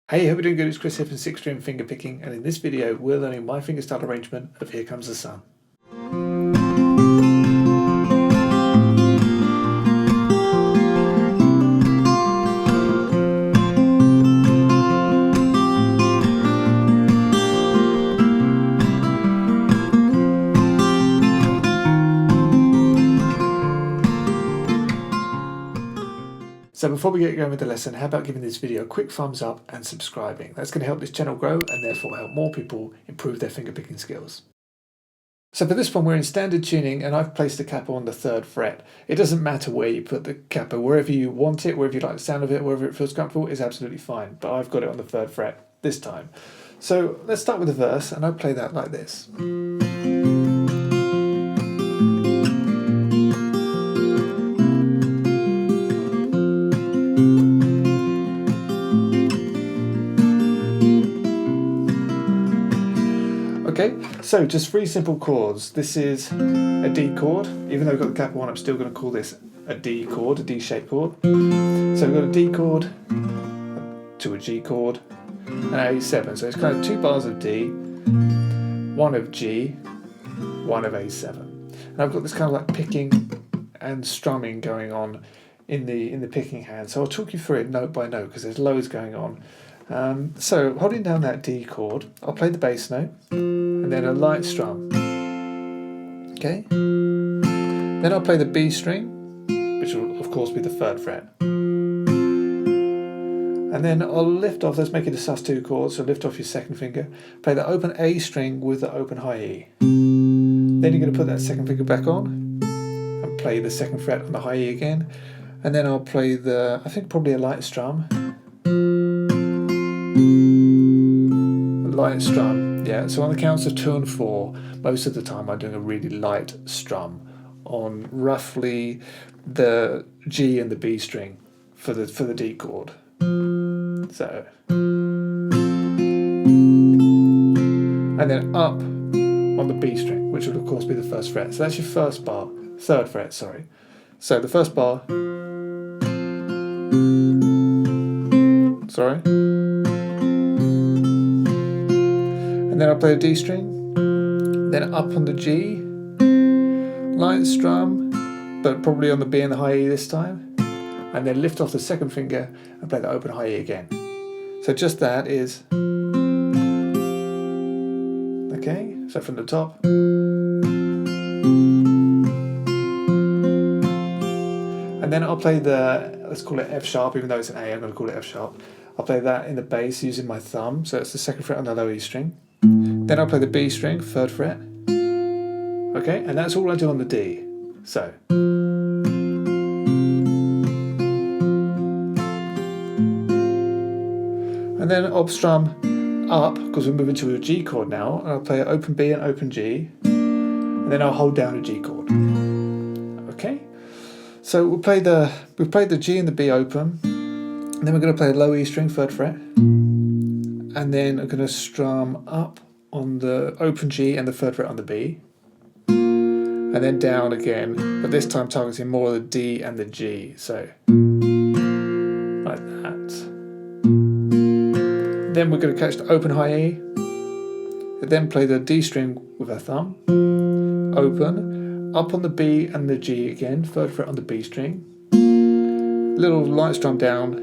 Hey, hope you're doing good. It's Chris here from 6-string Fingerpicking, and in this video we're learning my fingerstyle arrangement of Here Comes the Sun. So before we get going with the lesson, how about giving this video a quick thumbs up and subscribing? That's going to help this channel grow and therefore help more people improve their fingerpicking skills. So for this one we're in standard tuning and I've placed the capo on the 3rd fret. It doesn't matter where you put the capo, wherever you want it, wherever you like the sound of it, wherever it feels comfortable is absolutely fine. But I've got it on the 3rd fret this time. So let's start with the verse and I'll play that like this. Okay, so just 3 simple chords. This is a D chord. Even though I've got the capo on, I'm still going to call this a D chord, a D-shaped chord. So we've got a D chord to a G chord and an A7. So it's kind of 2 bars of D, 1 of G, 1 of A7. And I've got this kind of like picking and strumming going on in the picking hand. So I'll talk you through it note by note because there's loads going on. So holding down that D chord, I'll play the bass note and then a light strum. Okay. Then I'll play the B string, which will of course be the 3rd fret. And then I'll lift off, let's make it a sus2 chord, so lift off your 2nd finger, play the open A string with the open high E. Then you're going to put that 2nd finger back on and play the 2nd fret on the high E again. And then I'll play the, I think probably a light strum. Light strum, yeah, so on the counts of 2 and 4, most of the time I'm doing a really light strum on roughly the G and the B string for the D chord. So, and then up on the B string, which will of course be the 1st fret. So that's your 1st bar, 3rd fret, sorry. So the 1st bar, sorry. And then I'll play a D string, then up on the G, light strum, but probably on the B and the high E this time, and then lift off the 2nd finger and play the open high E again. So just that is, okay, so from the top. And then I'll play the, let's call it F sharp, even though it's an A, I'm going to call it F sharp. I'll play that in the bass using my thumb, so it's the 2nd fret on the low E string. Then I'll play the B string, 3rd fret. Okay, and that's all I do on the D. So. And then I'll strum up, because we're moving to a G chord now, and I'll play an open B and open G, and then I'll hold down a G chord. Okay? So we've played the G and the B open, and then we're going to play a low E string, 3rd fret. And then I'm going to strum up on the open G and the 3rd fret on the B. And then down again, but this time targeting more of the D and the G. So, like that. Then we're going to catch the open high E. And then play the D string with our thumb. Open. Up on the B and the G again, 3rd fret on the B string. Little light strum down.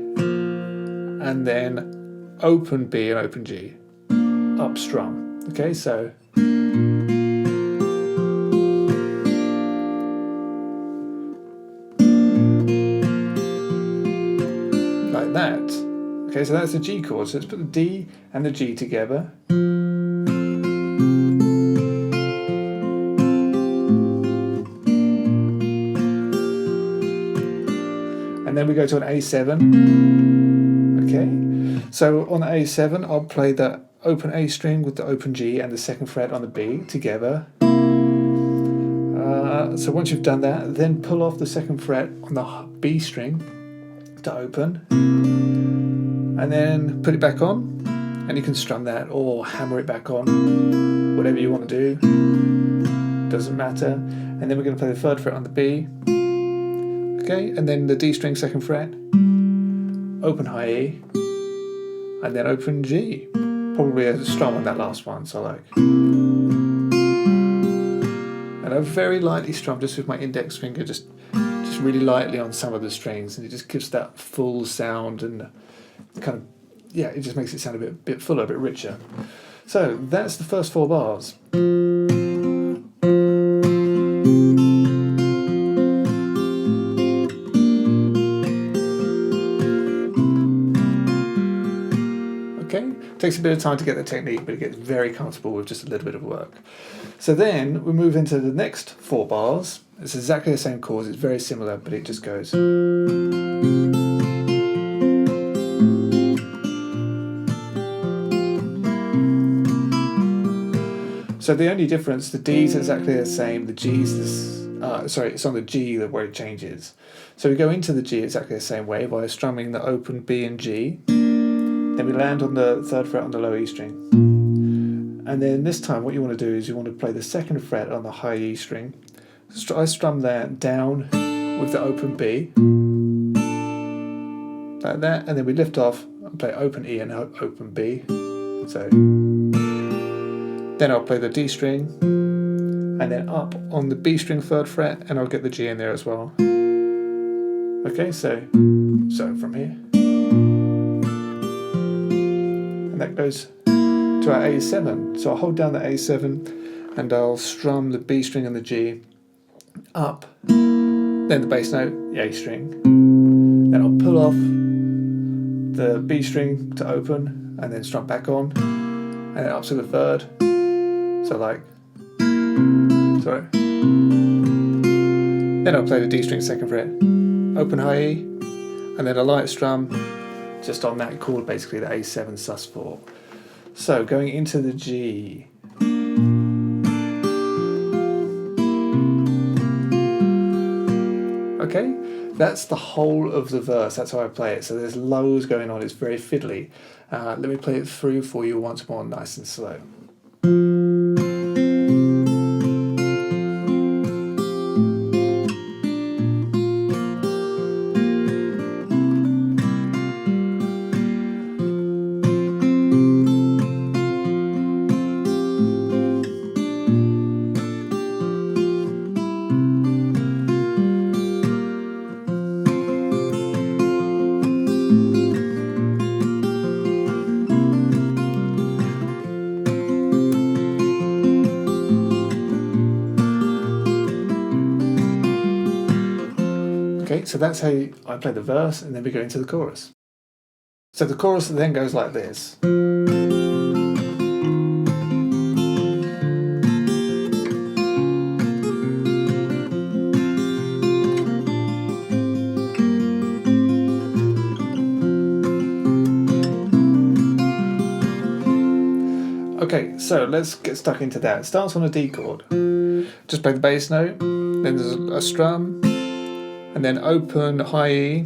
And then open B and open G, up strum. Okay, so like that. Okay, so that's the G chord. So let's put the D and the G together. And then we go to an A7. Okay. So on the A7, I'll play the open A string with the open G and the 2nd fret on the B together. So once you've done that, then pull off the 2nd fret on the B string to open, and then put it back on, and you can strum that or hammer it back on, whatever you want to do, doesn't matter. And then we're going to play the 3rd fret on the B, okay, and then the D string 2nd fret, open high E, and then open G. Probably a strum on that last one, so like. And I very lightly strum just with my index finger, just really lightly on some of the strings, and it just gives that full sound and kind of, yeah, it just makes it sound a bit fuller, a bit richer. So that's the first 4 bars. Okay, takes a bit of time to get the technique, but it gets very comfortable with just a little bit of work. So then we move into the next 4 bars. It's exactly the same chords, it's very similar, but it just goes. So the only difference, the D's exactly the same, the G's it's on the G where it changes. So we go into the G exactly the same way by strumming the open B and G. Then we land on the 3rd fret on the low E string. And then this time what you want to do is you want to play the 2nd fret on the high E string. I strum that down with the open B, like that, and then we lift off and play open E and open B. So then I'll play the D string, and then up on the B string 3rd fret, and I'll get the G in there as well. Okay, so from here. And that goes to our A7. So I'll hold down the A7, and I'll strum the B string and the G up, then the bass note, the A string. Then I'll pull off the B string to open, and then strum back on, and then up to the 3rd. So like, sorry. Then I'll play the D string 2nd fret, open high E, and then a light strum just on that chord, basically the A7 sus4. So going into the G. Okay, that's the whole of the verse, that's how I play it. So there's loads going on, it's very fiddly. Let me play it through for you once more, nice and slow. Okay, so that's how I play the verse, and then we go into the chorus. So the chorus then goes like this. Okay, so let's get stuck into that. It starts on a D chord. Just play the bass note, then there's a strum, and then open high E.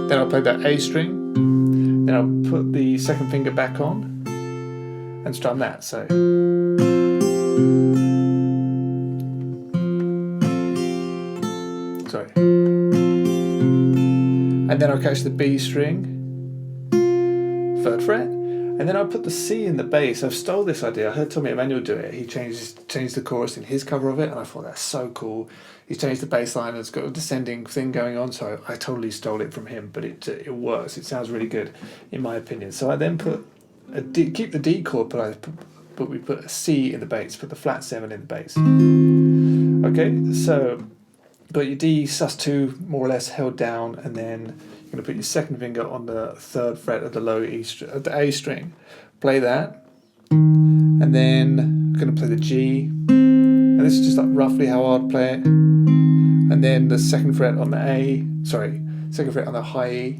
Then I'll play that A string. Then I'll put the 2nd finger back on and strum that. So. Sorry. And then I'll catch the B string, 3rd fret. And then I'll put the C in the bass. I've stole this idea. I heard Tommy Emmanuel do it. He changed the chorus in his cover of it, and I thought that's so cool. He's changed the bass line, and it's got a descending thing going on, so I totally stole it from him, but it works. It sounds really good, in my opinion. So I then put keep the D chord, but we put a C in the bass, put the flat 7 in the bass. Okay, so got your D sus2 more or less held down, and then you're going to put your 2nd finger on the 3rd fret of the low E of the A string. Play that, and then I'm going to play the G, and this is just like roughly how I'd play it. And then the 2nd fret on the 2nd fret on the high E,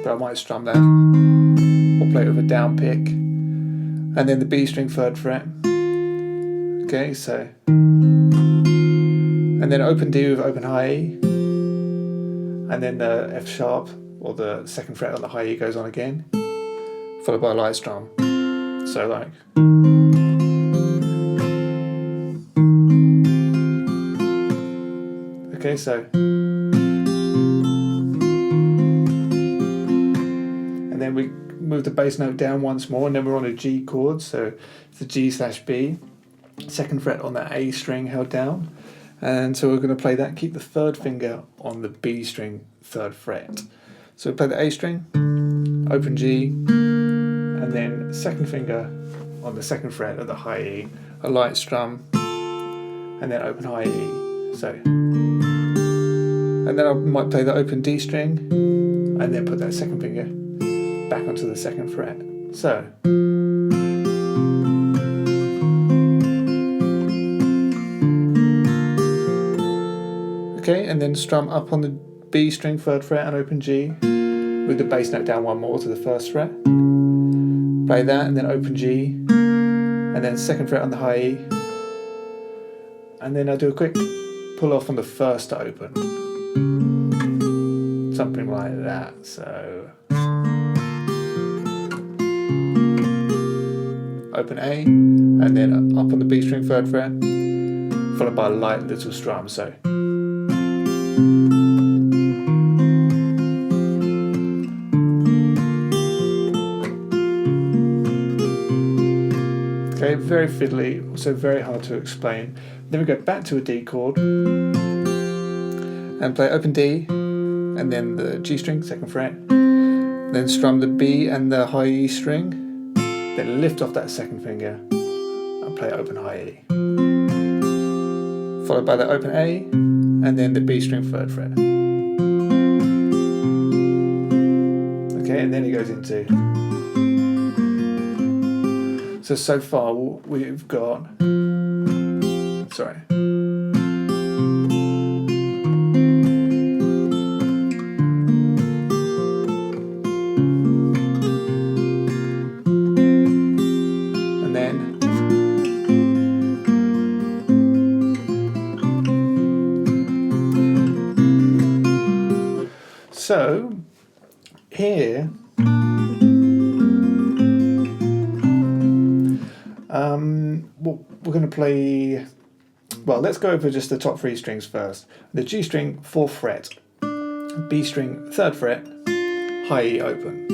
but I might strum that, or play it with a down pick, and then the B string 3rd fret. Okay, so, and then open D with open high E, and then the F sharp, or the 2nd fret on the high E goes on again, followed by a light strum. So like. Okay, so. then we move the bass note down once more, and then we're on a G chord, so it's the G/B, 2nd fret on the A string held down, and so we're going to play that, keep the 3rd finger on the B string 3rd fret. So we play the A string, open G, and then 2nd finger on the 2nd fret of the high E, a light strum, and then open high E. So, and then I might play the open D string, and then put that 2nd finger back onto the 2nd fret. So, okay, and then strum up on the B string 3rd fret and open G, with the bass note down one more to the 1st fret. Play that and then open G, and then 2nd fret on the high E, and then I do a quick pull off on the 1st to open, something like that. So open A, and then up on the B string 3rd fret, followed by a light little strum. So okay, very fiddly, also very hard to explain. Then we go back to a D chord and play open D, and then the G string 2nd fret, then strum the B and the high E string, then lift off that 2nd finger and play open high E, followed by the open A and then the B string 3rd fret. Okay, and then it goes into. So far we've got, sorry. And then so here we're going to play, well, let's go over just the top 3 strings first. The G string 4th fret, B string 3rd fret, high E open.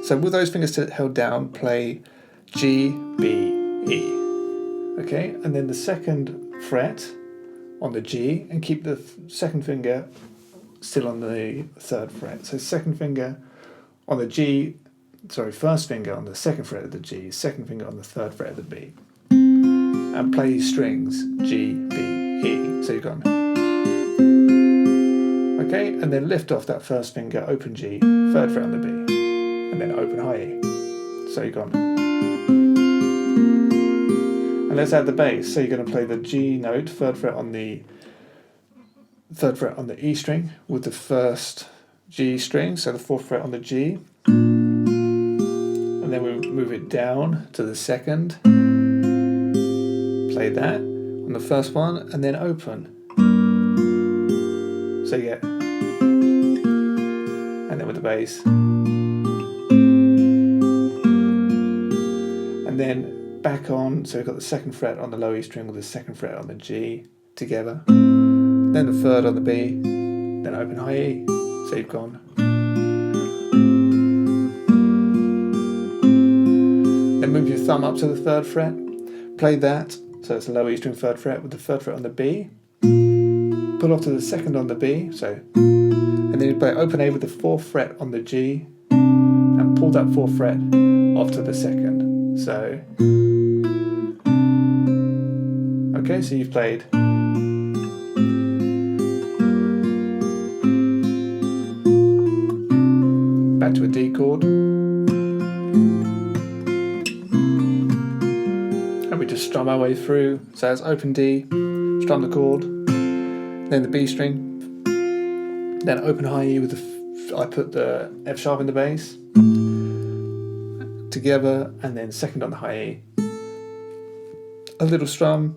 So with those fingers held down, play G, B, E. Okay, and then the 2nd fret on the G, and keep the 2nd finger still on the 3rd fret. So 2nd finger on the G, sorry, 1st finger on the 2nd fret of the G, 2nd finger on the 3rd fret of the B. And play strings G, B, E. So you've gone. Okay, and then lift off that 1st finger, open G, 3rd fret on the B, and then open high E. So you've gone. And let's add the bass. So you're going to play the G note, 3rd fret on the 3rd fret on the E string with the 1st G string, so the 4th fret on the G, and then we move it down to the 2nd. Play that on the 1st one, and then open. So you get, and then with the bass, and then back on. So we've got the 2nd fret on the low E string with the 2nd fret on the G together, then the 3rd on the B, then open high E. So you've gone. Then move your thumb up to the 3rd fret. Play that. So it's a low E string 3rd fret with the 3rd fret on the B. Pull off to the 2nd on the B. So, and then you play open A with the 4th fret on the G, and pull that 4th fret off to the 2nd. So, okay, so you've played. Back to a D chord. And we just strum our way through. So it's open D, strum the chord, then the B string, then open high E with the, I put the F sharp in the bass, together, and then 2nd on the high E. A little strum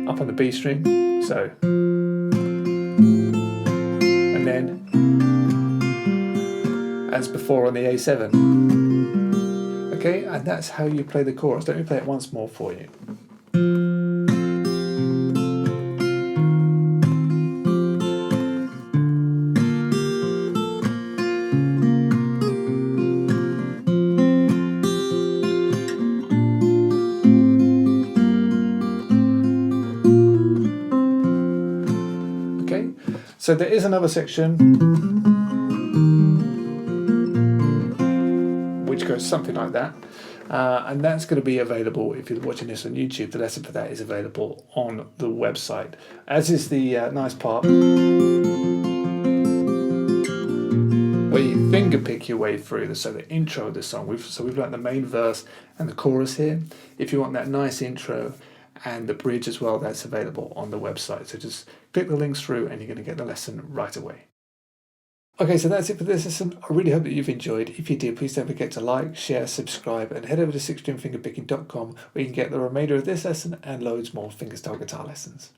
up on the B string, so, and then as before on the A7. Okay, and that's how you play the chorus. Let me play it once more for you. So there is another section which goes something like that. And that's going to be available if you're watching this on YouTube. The lesson for that is available on the website, as is the nice part where you finger pick your way through the intro of the song. We've learned the main verse and the chorus here. If you want that nice intro and the bridge as well, that's available on the website. So just click the links through and you're going to get the lesson right away. Okay, so that's it for this lesson. I really hope that you've enjoyed. If you did, please don't forget to like, share, subscribe, and head over to 6stringfingerpicking.com where you can get the remainder of this lesson and loads more fingerstyle guitar lessons.